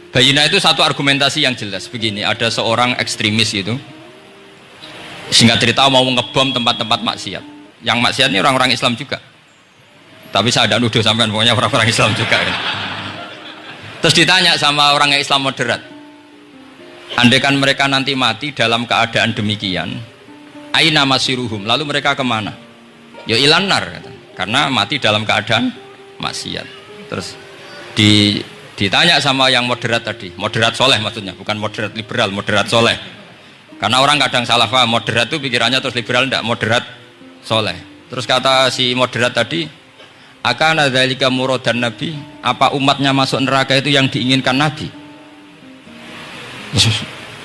Bayinah itu satu argumentasi yang jelas begini, ada seorang ekstremis itu, singkat cerita mau ngebom tempat-tempat maksiat. Yang maksiat ini orang-orang Islam juga. Tapi saya tidak nuduh sampean, pokoknya orang-orang Islam juga kan. Terus ditanya sama orang yang Islam moderat, andaikan mereka nanti mati dalam keadaan demikian, aina masiruhum, lalu mereka kemana? Ya ilanar, karena mati dalam keadaan maksiat. Terus ditanya sama yang moderat tadi, moderat soleh maksudnya, bukan moderat liberal, moderat soleh. Karena orang kadang salah paham, moderat itu pikirannya terus liberal, tidak, moderat soleh. Terus kata si moderat tadi, akan ada dzalika muradan Nabi, apa umatnya masuk neraka itu yang diinginkan Nabi?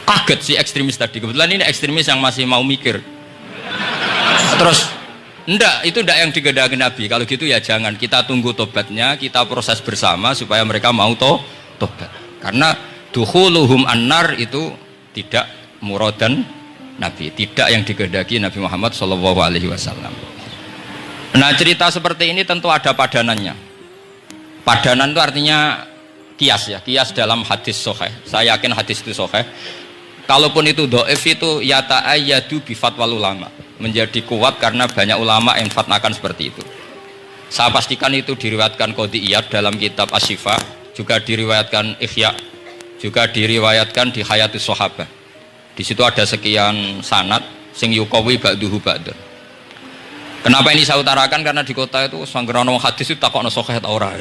Kaget si ekstremis tadi, kebetulan ini ekstremis yang masih mau mikir. Terus enggak, itu enggak yang digedaki Nabi. Kalau gitu ya jangan, kita tunggu tobatnya, kita proses bersama supaya mereka mau tobat. Karena dukhuluhum annar itu tidak muradan Nabi, tidak yang digedaki Nabi Muhammad SAW. Nah, cerita seperti ini tentu ada padanannya. Padanan itu artinya kias ya, kias dalam hadis sahih. Saya yakin hadis itu sahih. Kalaupun itu dhaif itu yata'ayyadu bi fatwal ulama, menjadi kuat karena banyak ulama yang fatnakan seperti itu. Saya pastikan itu diriwayatkan Qadhi Iyad dalam kitab Asy-Syifa, juga diriwayatkan Ihya, juga diriwayatkan di Hayatus Sahabah. Di situ ada sekian sanad sing yuqawi ba'duhu ba'dan. Kenapa ini saya utarakan? Karena di kota itu sanggerono hadis itu takokno sahih ta ora.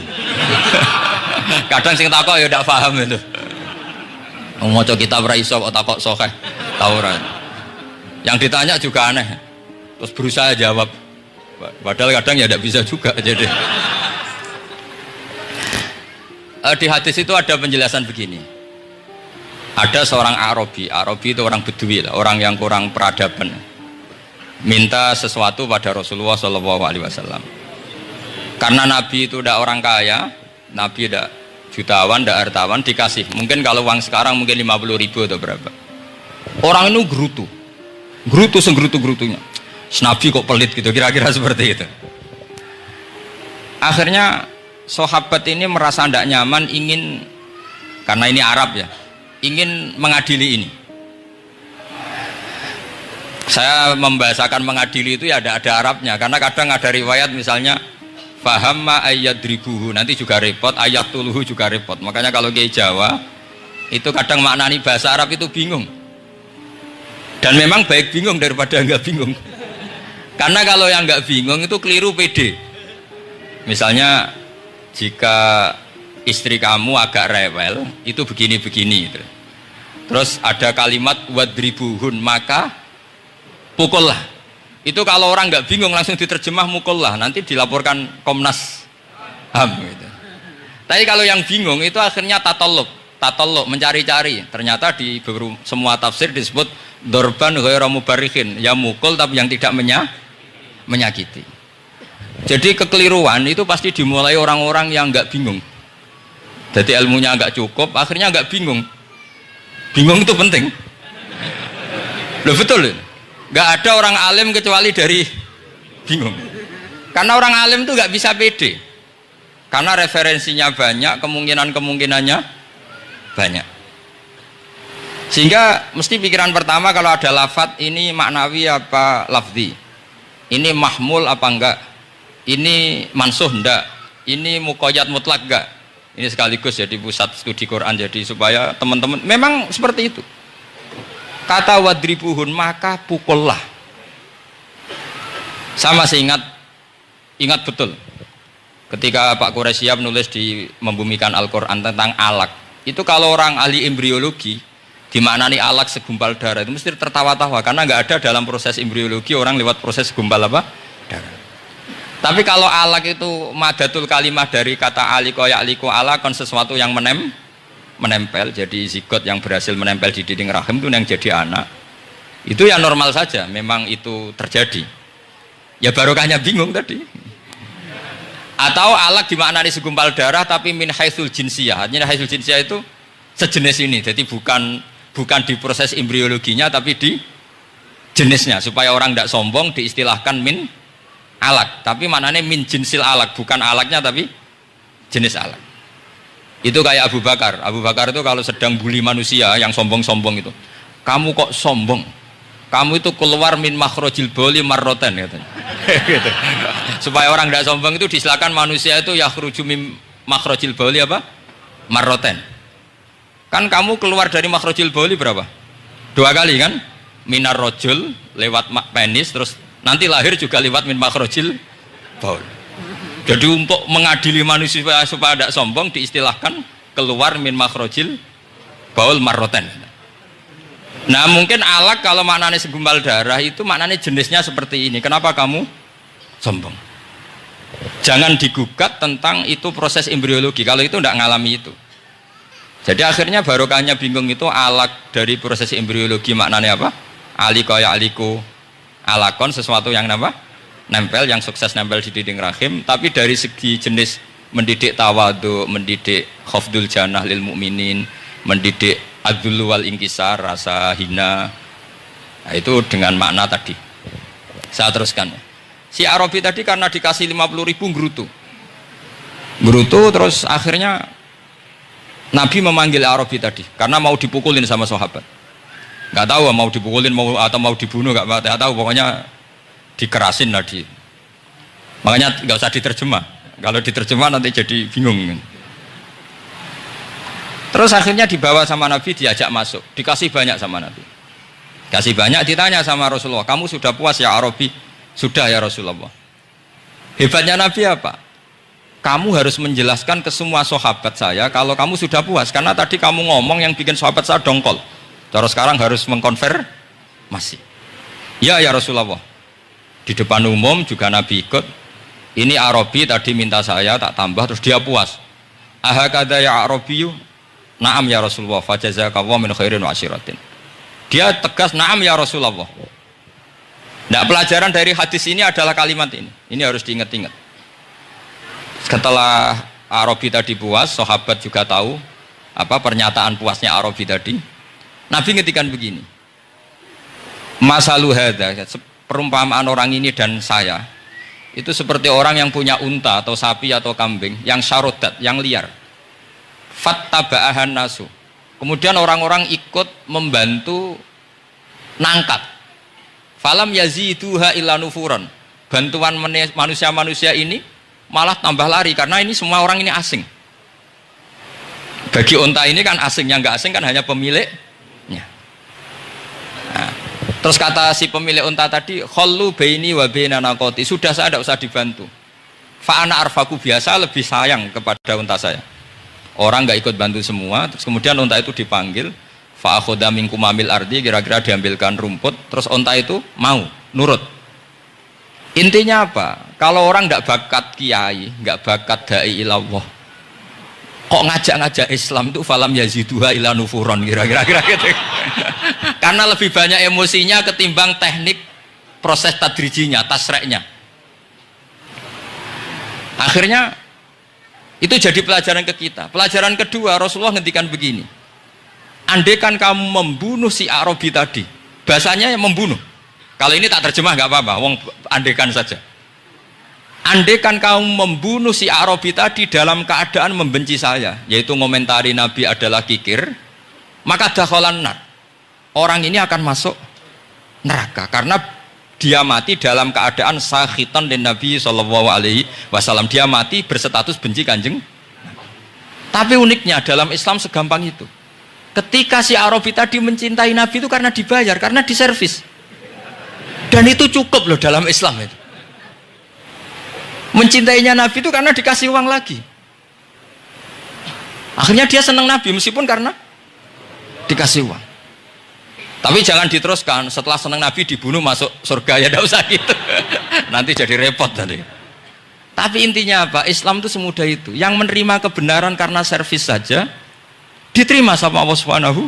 Kadang sing takok ya ndak paham itu. Maca kitab ra iso kok takok sahih ta ora. Yang ditanya juga aneh. Terus berusaha jawab. Padahal kadang ya ndak bisa juga jadi. Di hadis itu ada penjelasan begini. Ada seorang Arabi itu orang Bedui lah, orang yang kurang peradaban. Minta sesuatu pada Rasulullah SAW. Karena Nabi itu tidak orang kaya, Nabi tidak jutawan, tidak hartawan, dikasih. Mungkin kalau uang sekarang mungkin 50.000 atau berapa. Orang itu gerutu senggerutu-gerutunya. Nabi kok pelit gitu, kira-kira seperti itu. Akhirnya sahabat ini merasa tidak nyaman, ingin, karena ini Arab ya, ingin mengadili ini. Saya membahasakan mengadili itu ya ada Arabnya, karena kadang ada riwayat misalnya fahamma ayyadribuhu, nanti juga repot, ayat tuluhu juga repot. Makanya kalau kayak Jawa itu kadang maknani bahasa Arab itu bingung, dan memang baik bingung daripada enggak bingung. Karena kalau yang enggak bingung itu keliru pede. Misalnya jika istri kamu agak rewel itu begini-begini, terus ada kalimat wadribuhun, maka pukullah. Itu kalau orang nggak bingung langsung diterjemah mukullah, nanti dilaporkan Komnas HAM gitu. Tapi kalau yang bingung itu akhirnya tatallub mencari-cari. Ternyata di semua tafsir disebut dorban ghairu mubarrihin, ya mukul tapi yang tidak menyakiti. Jadi kekeliruan itu pasti dimulai orang-orang yang nggak bingung. Jadi ilmunya nggak cukup, akhirnya nggak bingung. Bingung itu penting. Loh betul. Nggak ada orang alim kecuali dari bingung. Karena orang alim itu nggak bisa pede. Karena referensinya banyak, kemungkinannya banyak. Sehingga mesti pikiran pertama kalau ada lafadz ini maknawi apa lafzi. Ini mahmul apa enggak? Ini mansuh enggak? Ini muqayyad mutlak enggak? Ini sekaligus jadi pusat studi Quran, jadi supaya teman-teman memang seperti itu. Kata wadribuhun, maka pukullah. Sama seingat betul ketika Pak Quraisyab nulis di Membumikan Al-Quran tentang alak. Itu kalau orang ahli embriologi dimaknani alak segumpal darah itu mesti tertawa-tawa, karena nggak ada dalam proses embriologi orang lewat proses segumpal apa? Darah. Tapi kalau alak itu madatul kalimah dari kata aliko ya'liku alakon, sesuatu yang menempel, jadi zigot yang berhasil menempel di dinding rahim itu yang jadi anak, itu ya normal saja, memang itu terjadi. Ya barokahnya bingung tadi. Atau alak dimaknani segumpal darah tapi min haitsul jinsiyah, artinya haitsul jinsiyah itu sejenis ini, jadi bukan di proses embriologinya tapi di jenisnya, supaya orang tidak sombong diistilahkan min alak, tapi maknanya min jinsil alak, bukan alaknya tapi jenis alak. Itu kayak Abu Bakar. Abu Bakar itu kalau sedang bully manusia yang sombong-sombong itu, kamu kok sombong? Kamu itu keluar min makhrajil bauli marroten katanya. Gitu. Supaya orang tidak sombong itu disilakan manusia itu yakhruju min makhrajil bauli apa? Marroten. Kan kamu keluar dari makhrajil bauli berapa? 2 kali kan? Minar rojul lewat penis, terus nanti lahir juga lewat min makhrajil baul. Jadi untuk mengadili manusia supaya tidak sombong diistilahkan keluar min makhrajil baul marroten. Nah mungkin alak kalau maknanya segumpal darah itu maknanya jenisnya seperti ini. Kenapa kamu sombong? Jangan digugat tentang itu proses embriologi. Kalau itu tidak ngalami itu. Jadi akhirnya barokahnya bingung itu alak dari proses embriologi maknanya apa? Aliko ya aliko alakon sesuatu yang apa? Nempel, yang sukses nempel di dinding rahim. Tapi dari segi jenis mendidik tawadu, mendidik khafdul janah lil mukminin, mendidik adzul wal inkisar, rasa hina, nah, itu dengan makna tadi. Saya teruskan. Si Arabi tadi karena dikasih 50.000 gerutu terus akhirnya Nabi memanggil Arabi tadi karena mau dipukulin sama sahabat. Nggak tahu mau dipukulin atau mau dibunuh, nggak tahu, pokoknya dikerasin tadi. Makanya nggak usah diterjemah. Kalau diterjemah nanti jadi bingung. Terus akhirnya dibawa sama Nabi, diajak masuk, dikasih banyak sama Nabi. Kasih banyak, ditanya sama Rasulullah, kamu sudah puas ya Arabi? Sudah ya Rasulullah. Hebatnya Nabi apa? Kamu harus menjelaskan ke semua sahabat saya kalau kamu sudah puas, karena tadi kamu ngomong yang bikin sahabat saya dongkol. Terus sekarang harus mengkonfirmasi. Ya Rasulullah. Di depan umum juga Nabi ikut. Ini Arabi tadi minta saya tak tambah, terus dia puas. Ahakada ya Arabiyu? Naam ya Rasulullah, fajazakallahu min khairin wa asyiratin. Dia tegas, naam ya Rasulullah. Nah, pelajaran dari hadis ini adalah kalimat ini. Ini harus diingat-ingat. Setelah Arabi tadi puas, sahabat juga tahu apa pernyataan puasnya Arabi tadi. Nabi ngetikan begini. Masalu hadza, perumpamaan orang ini dan saya itu seperti orang yang punya unta atau sapi atau kambing yang syarodat, yang liar. Fattaba'ahan nasu. Kemudian orang-orang ikut membantu nangkap. Falam yaziduha illa nufuran. Bantuan manusia-manusia ini malah tambah lari karena ini semua orang ini asing. Bagi unta ini kan asing, yang nggak asing kan hanya pemiliknya. Nah, terus kata si pemilik unta tadi, khallu baini wa baina naqati. Sudah, saya tidak usah dibantu. Fa ana arfaku, biasa lebih sayang kepada unta saya. Orang nggak ikut bantu semua, terus kemudian unta itu dipanggil, fa akhudha minkum amil ardi, kira-kira diambilkan rumput, terus unta itu mau nurut. Intinya apa? Kalau orang nggak bakat kiai, nggak bakat dai ilallah, kok ngajak-ngajak Islam itu falam yaziduha ila nufuron, kira-kira gitu. Karena lebih banyak emosinya ketimbang teknik proses tadrijinya, tasreknya. Akhirnya itu jadi pelajaran ke kita. Pelajaran kedua, Rasulullah ngendikan begini. Andaikan kamu membunuh si Arabi tadi, bahasanya membunuh. Kalau ini tak terjemah nggak apa-apa, wong andaikan saja. Andaikan kamu membunuh si Arabi tadi dalam keadaan membenci saya, yaitu ngomentari Nabi adalah kikir, maka dakhalan nar. Orang ini akan masuk neraka karena dia mati dalam keadaan sakhitan dan Nabi SAW. Dia mati berstatus benci kanjeng. Tapi uniknya dalam Islam segampang itu. Ketika si Arabi tadi mencintai Nabi itu karena dibayar, karena diservis. Dan itu cukup loh dalam Islam itu. Mencintainya Nabi itu karena dikasih uang lagi. Akhirnya dia senang Nabi meskipun karena dikasih uang. Tapi jangan diteruskan, setelah senang Nabi dibunuh masuk surga, ya tidak usah gitu. Nanti jadi repot tadi. Tapi intinya apa? Islam itu semudah itu. Yang menerima kebenaran karena servis saja diterima sama Allah Subhanahu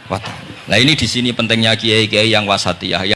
wa Ta'ala. Nah ini di sini pentingnya kiai-kiai yang wasatiyah.